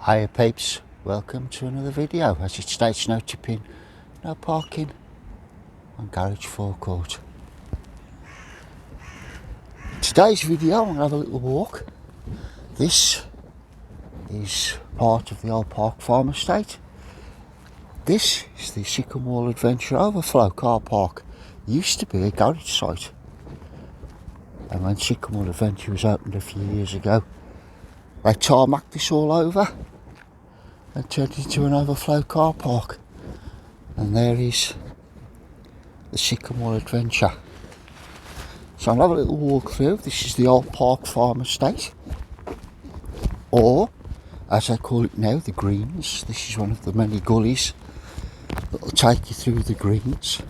Hiya peeps, welcome to another video. As it states, no tipping, no parking on garage forecourt. Today's video I'm going to have a little walk. This is part of the old Park Farm estate. This is the Sycamore Adventure Overflow car park. Used to be a garage site, and when Sycamore Adventure was opened a few years ago, they tarmacked this all over and turned it into an overflow car park. And there is the Sycamore Adventure. So I'll have a little walk through. This is the old Park Farm estate, or as they call it now, the greens. This is one of the many gullies that will take you through the greens.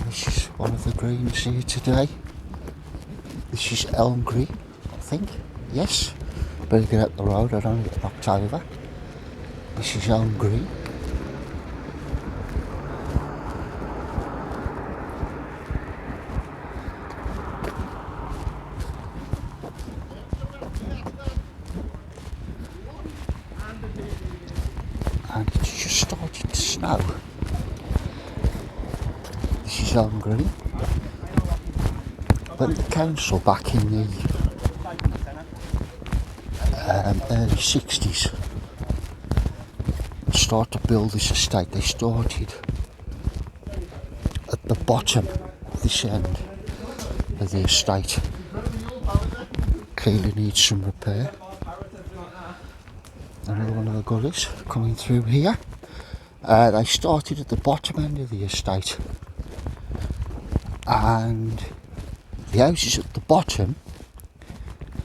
This is one of the greens here today. This is Elm Green, I think. Yes. Better get up the road, I don't get knocked over. This is Elm Green. And it's just started to snow. This is Elm Green. When the council back in the early 60s started to build this estate, they started at the bottom of this end of the estate. Clearly needs some repair. Another one of the gullies coming through here. They started at the bottom end of the estate, and the houses at the bottom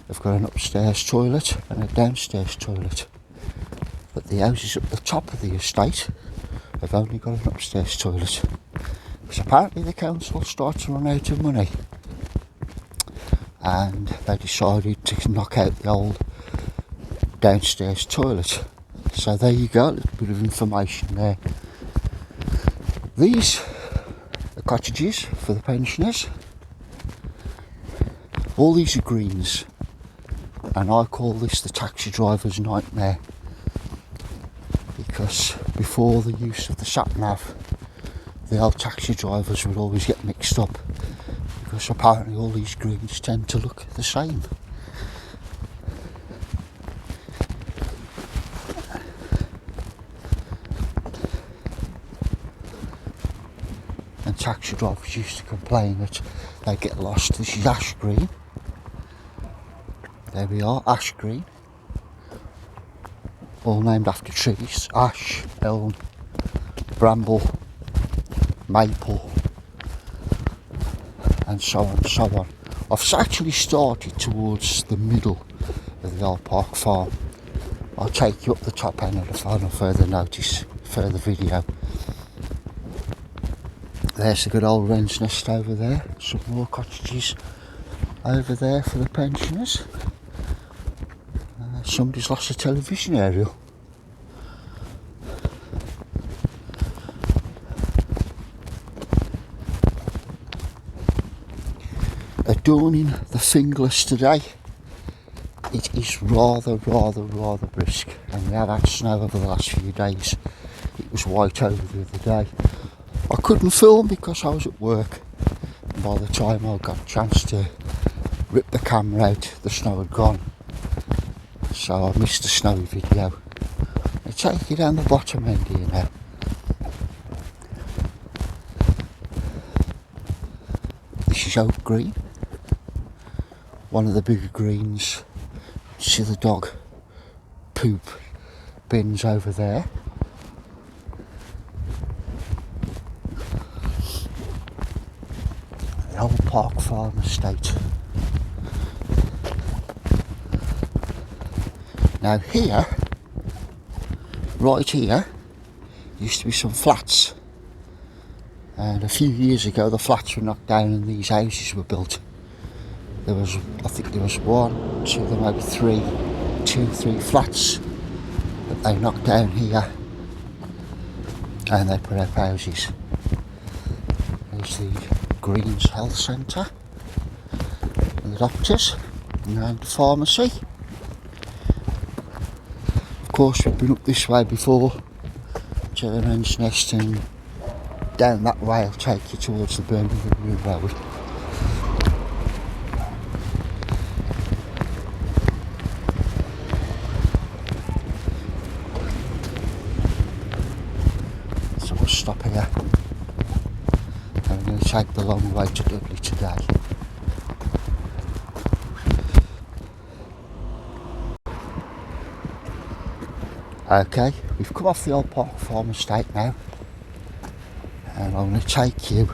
have got an upstairs toilet and a downstairs toilet, but the houses at the top of the estate have only got an upstairs toilet, because apparently the council started to run out of money and they decided to knock out the old downstairs toilet. So there you go, a little bit of information there. These are cottages for the pensioners. All these are greens, and I call this the taxi driver's nightmare, because before the use of the sat-nav, the old taxi drivers would always get mixed up, because apparently all these greens tend to look the same. And taxi drivers used to complain that they get lost. This is ash green. There we are, ash green. All named after trees: ash, elm, bramble, maple, and so on and so on. I've actually started towards the middle of the old Park Farm. I'll take you up the top end of the phone on further video. There's a good old wren's nest over there. Some more cottages over there for the pensioners. Somebody's lost a television aerial. Adorning the fingerless today. It is rather brisk, and we have had snow over the last few days. It was white over the other day. I couldn't film because I was at work, and by the time I got a chance to rip the camera out, the snow had gone. So I missed the snowy video. I'll take you down the bottom end here now. This is Oak Green, one of the bigger greens. See the dog poop bins over there. The old Park Farm estate. Now here, right here, used to be some flats, and a few years ago the flats were knocked down and these houses were built. I think there was one, two, maybe three flats that they knocked down here, and they put up houses. There's the Greens Health Centre, the doctors, and the pharmacy. Of course, we've been up this way before to the Wren's Nest, and down that way I'll take you towards the Birmingham New Road. So we'll stop here. I'm going to take the long way to Dudley today. Okay, we've come off the old Park Farm estate now, and I'm going to take you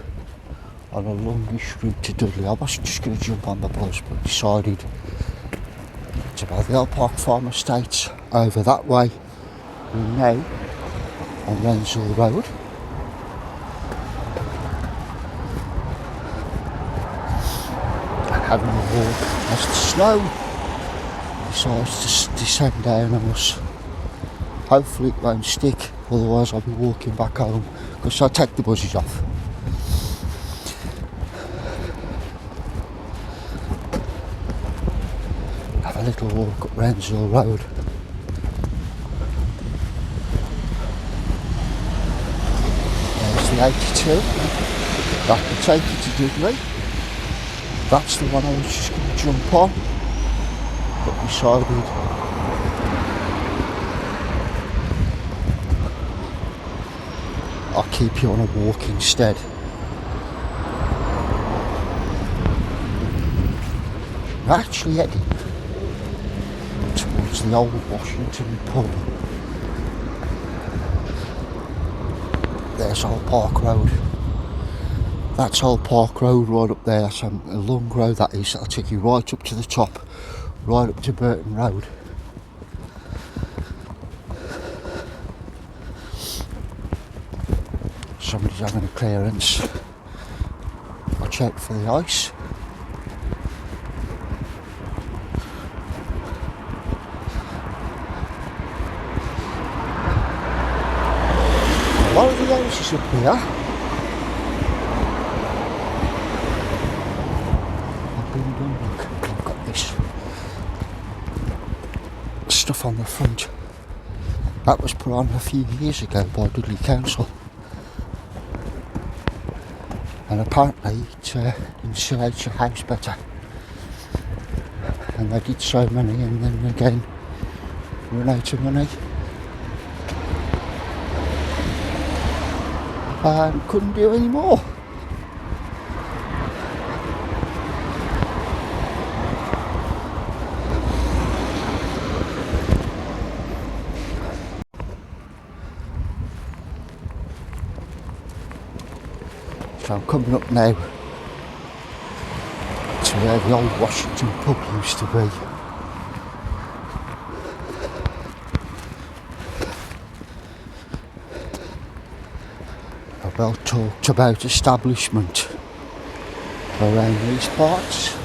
on a longish route to Dudley. I was just going to jump on the bus, but decided to go the old Park Farm estate over that way. We're now on Wrensell Road. And having a walk as the snow decides to descend down on us. Hopefully it won't stick, otherwise I'll be walking back home because I'll take the buses off. Have a little walk up Wrensell Road. There's the 82. That will take you to Dudley. That's the one I was just going to jump on, but decided I'll keep you on a walk instead. We're actually heading towards the old Washington pub. There's Old Park Road. That's Old Park Road right up there. That's a long road that is. That'll take you right up to the top, right up to Burton Road. Somebody's having a clearance. Watch out for the ice. A lot of the houses up here have been done. Look, I've got this stuff on the front. That was put on a few years ago by Dudley Council. And apparently it insulates your house better. And they did so many, and then again run out of money and couldn't do any more. So I'm coming up now to where the old Washington pub used to be. A well talked about establishment around these parts.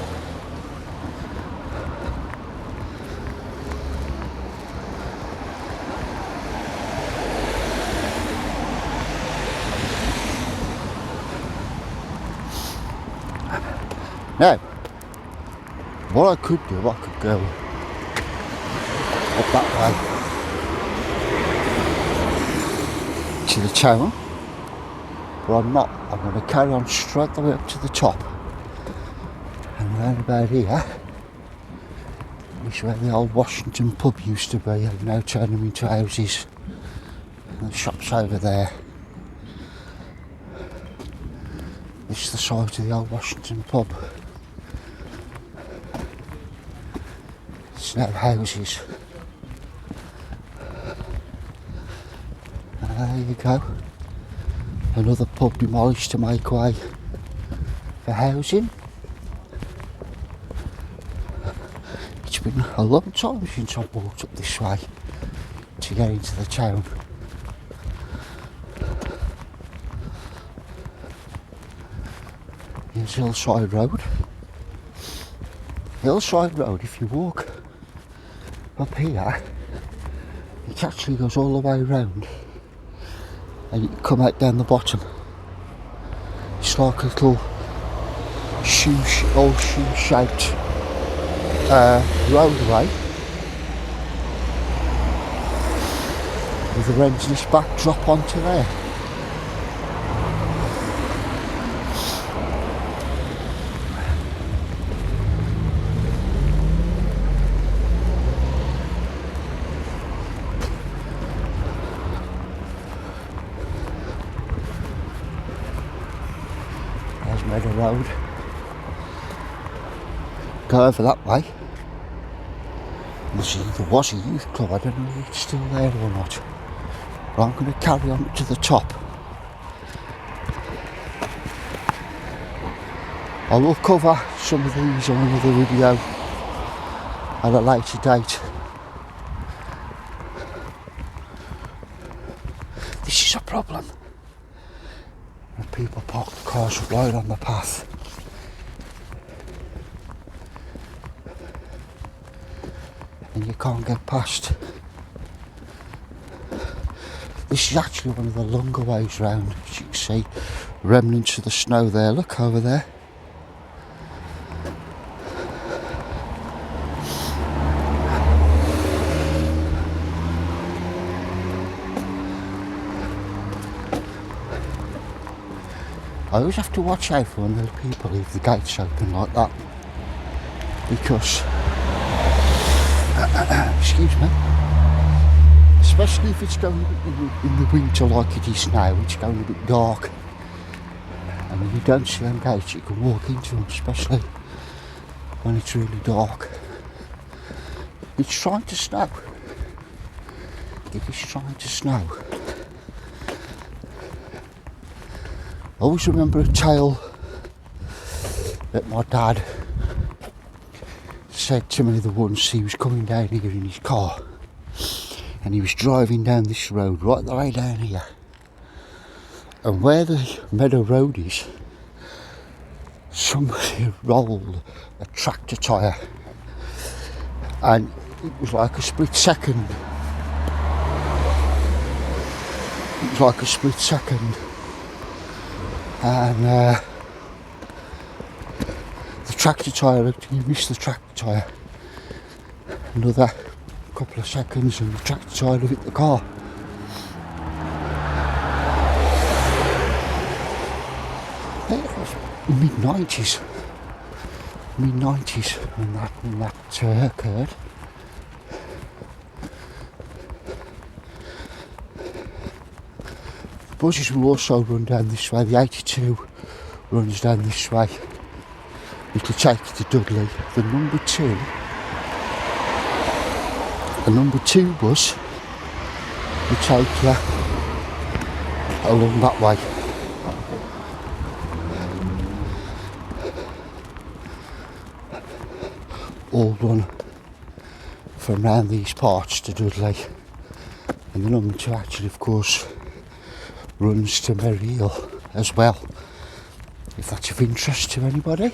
Now, what I could do, I could go up that way to the town, but I'm not. I'm going to carry on straight the way up to the top, and round about here is where the old Washington pub used to be. I've now turned them into houses, and the shop's over there. This is the site of the old Washington pub. It's now houses. And there you go. Another pub demolished to make way for housing. It's been a long time since I've walked up this way to get into the town. Here's Hillside Road. Hillside Road, if you walk up here, it actually goes all the way around and you can come out down the bottom. It's like a little shoe-shaped roadway with the wrens in this back drop onto there. There's Meadow Road. Go over that way. There was a youth club, I don't know if it's still there or not. But I'm going to carry on to the top. I will cover some of these on another video at a later date. This is a problem. When people park the cars right on the path. And you can't get past. This is actually one of the longer ways round. As you can see, remnants of the snow there. Look over there. I always have to watch out for when the people leave the gates open like that, because excuse me, especially if it's going in the winter like it is now, it's going a bit dark, and when you don't see them gates you can walk into them, especially when it's really dark. It's trying to snow. It is trying to snow. I always remember a tale that my dad said to me the once. He was coming down here in his car and he was driving down this road right the way down here, and where the Meadow Road is, somebody rolled a tractor tyre, and it was like a split second. And the tractor tyre, you missed the tractor tyre. Another couple of seconds and the tractor tyre hit the car. It was mid-90s when that occurred. The buses will also run down this way. The 82 runs down this way. It'll take you to Dudley. The number two bus will take you along that way. All run from round these parts to Dudley. And the number 2 actually, of course, runs to Merry Hill as well, if that's of interest to anybody.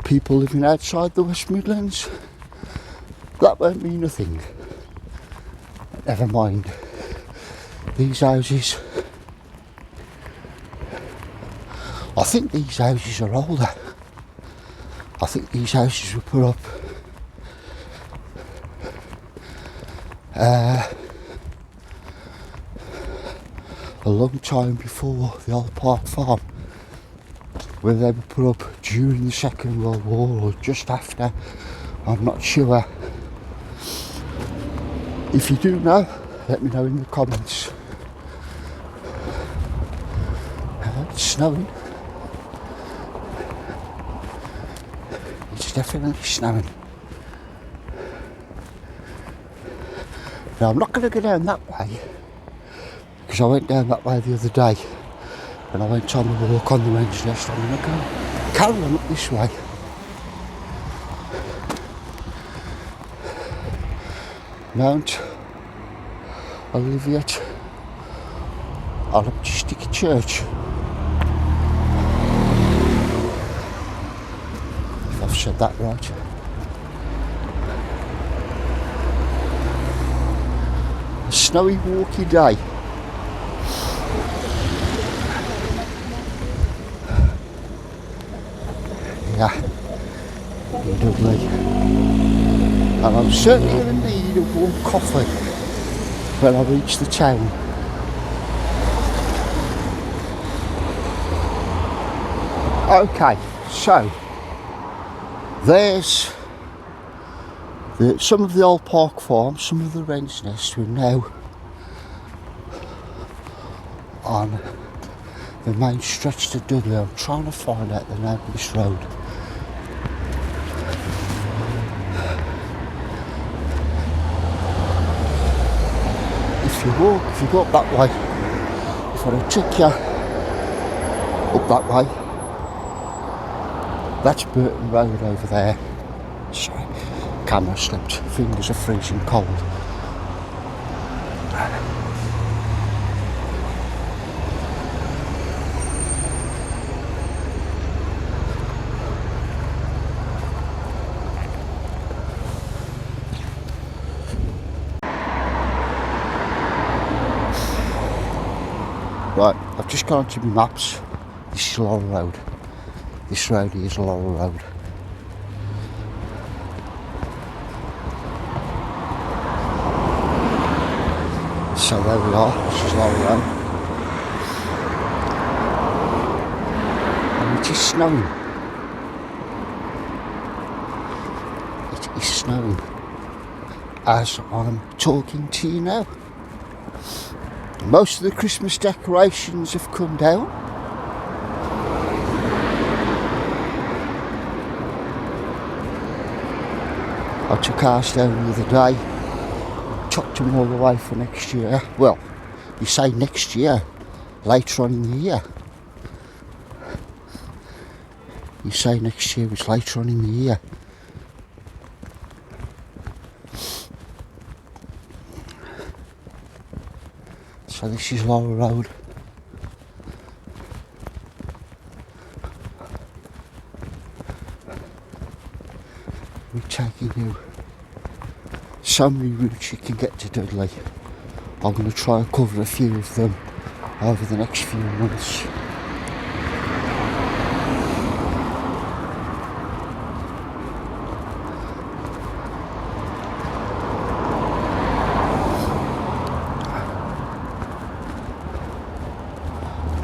People living outside the West Midlands, that won't mean nothing. Never mind. These houses, I think these houses are older. I think these houses were put up a long time before the old Park Farm, whether they were put up during the Second World War or just after, I'm not sure. If you do know, let me know in the comments. It's snowing. It's definitely snowing. Now I'm not going to go down that way, because I went down that way the other day and I went on a walk on the wrens nest. I'm going to go carry on up this way. Mount Olivet Baptist Church. If I've said that right. A snowy, walky day. area in Dudley, and I'm certainly going to need a warm coffee when I reach the town. Okay, so there's some of the old park farms, some of the wrens nests. We're now on the main stretch to Dudley. I'm trying to find out the name of this road. If you go up that way, if I take you up that way, that's Burton Road over there. Sorry, camera slipped, fingers are freezing cold. Right, I've just gone onto my maps. This is Laurel Road. This road here is Laurel Road. So there we are, this is Laurel Road. And it is snowing. It is snowing as I'm talking to you now. Most of the Christmas decorations have come down. I took ours down the other day, chucked them all away for next year. Well, you say next year, later on in the year. You say next year, it's later on in the year. So this is Laurel Road. We're taking you so many routes you can get to Dudley. I'm going to try and cover a few of them over the next few months.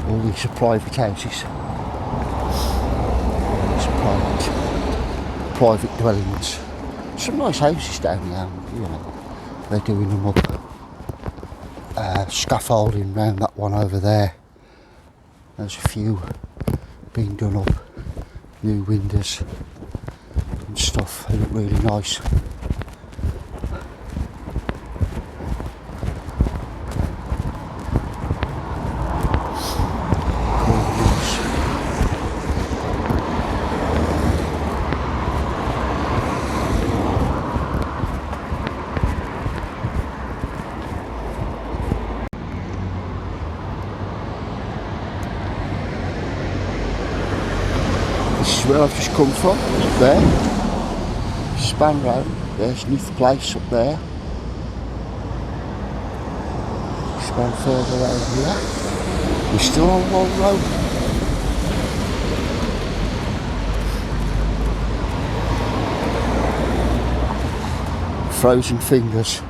All these are private houses. These are private dwellings. Some nice houses down here, you know. They're doing them up. Scaffolding round that one over there. There's a few being done up. New windows and stuff. They look really nice. This is where I've just come from, up there. Span Road, there's Neath Place up there. Span further over here. We're still on Laurel Road. Frozen fingers.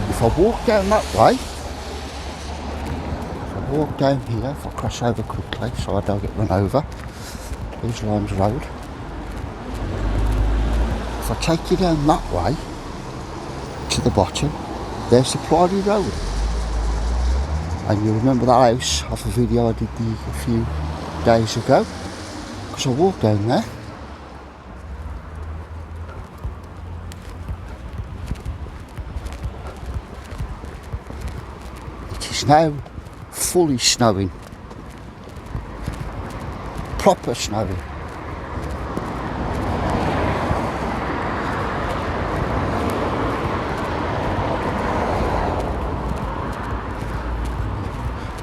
If I walk down that way, if I walk down here, if I cross over quickly so I don't get run over, there's Limes Road. If I take you down that way to the bottom, there's the Priory Road. And you remember that house off a video I did a few days ago, because I walked down there. It's now fully snowing, proper snowing.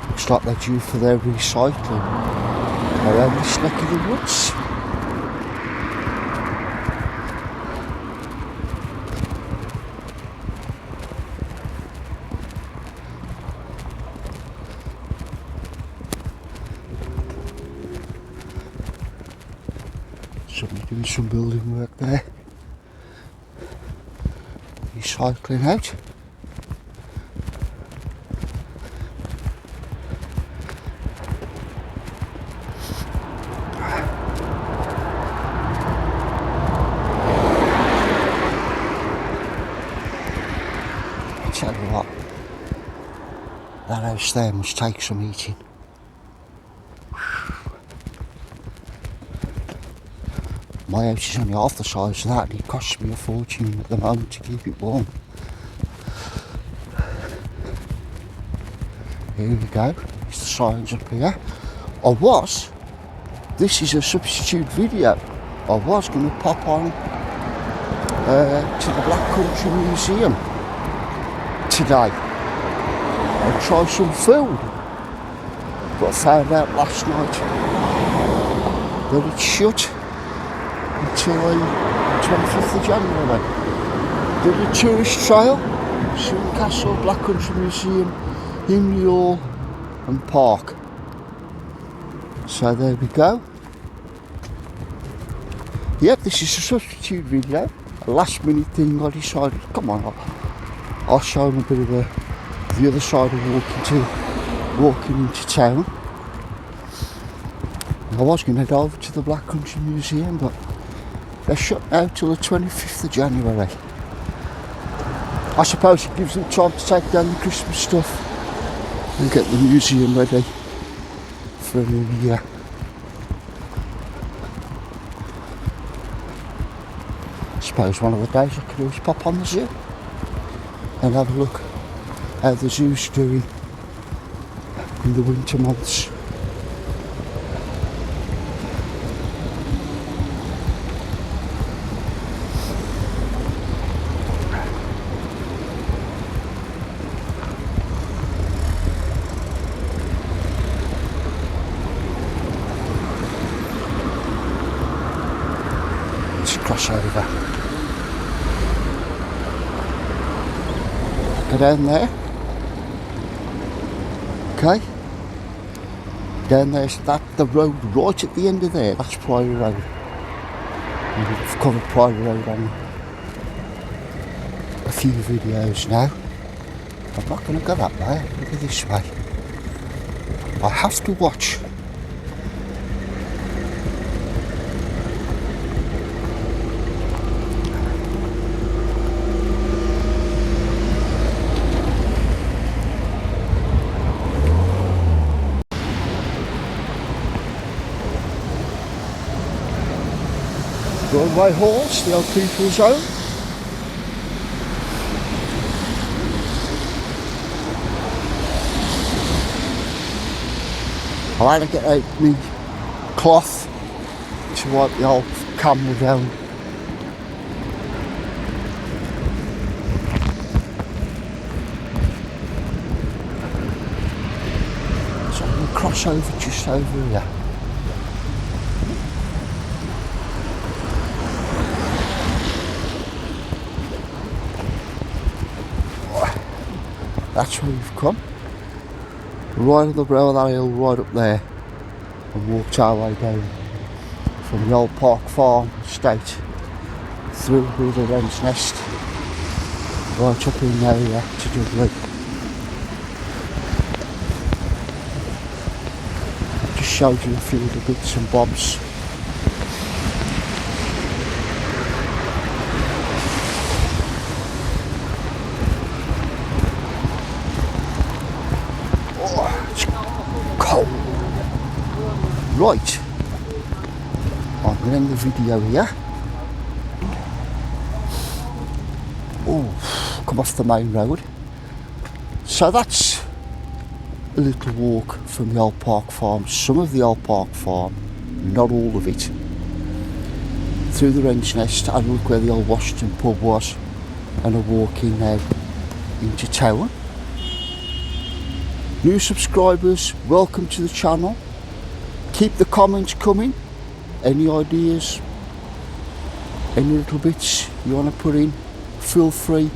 Looks like they're due for their recycling around this neck of the woods. somebody doing some building work there. He's cycling out. I tell you what, that house there must take some eating. My house is only half the size of that and it costs me a fortune at the moment to keep it warm. Here we go, it's the signs up here. This is a substitute video. I was going to pop on to the Black Country Museum today and try some food. But I found out last night that it's shut until the 25th of January. Did a tourist trail, Swing Castle, Black Country Museum, Himley Hall and Park. So there we go. Yep, this is a substitute video. A last minute thing I decided, come on, I'll show them a bit of the other side of walking into town. I was going to head over to the Black Country Museum, but they're shut now till the 25th of January. I suppose it gives them time to take down the Christmas stuff and get the museum ready for a new year. I suppose one of the days I could always pop on the zoo and have a look how the zoo's doing in the winter months. Cross over. Go down there. Okay. Down there's the road right at the end of there. That's Priory Road. And we've covered Priory Road on a few videos now. I'm not going to go that way. I'm going to go this way. I have to watch. Broadway Horse, the old people's home. I had to get out my cloth to wipe the old camera down. So I'm going to cross over just over here. That's where we've come. Right on the brow of that hill, right up there, and walked our way down from the old Park Farm estate through the Wren's Nest, right up in there to Dudley. Just showed you a few of the bits and bobs. Right, I'm going to end the video here. Oh, come off the main road. So that's a little walk from the old Park Farm, some of the old Park Farm, not all of it. Through the Wren's Nest, and look where the old Washington pub was, and a walk in now into town. New subscribers, welcome to the channel. Keep the comments coming. Any ideas, any little bits you want to put in, feel free,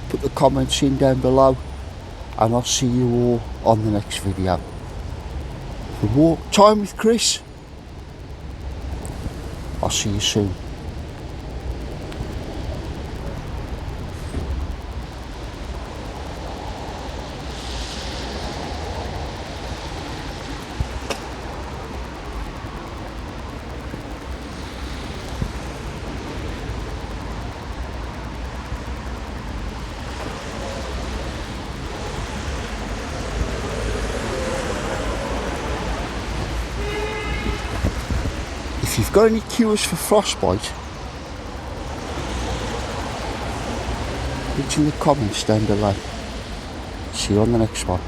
put the comments in down below, and I'll see you all on the next video. For more time with Chris, I'll see you soon. If you've got any cures for frostbite, put in the comments down below. See you on the next one.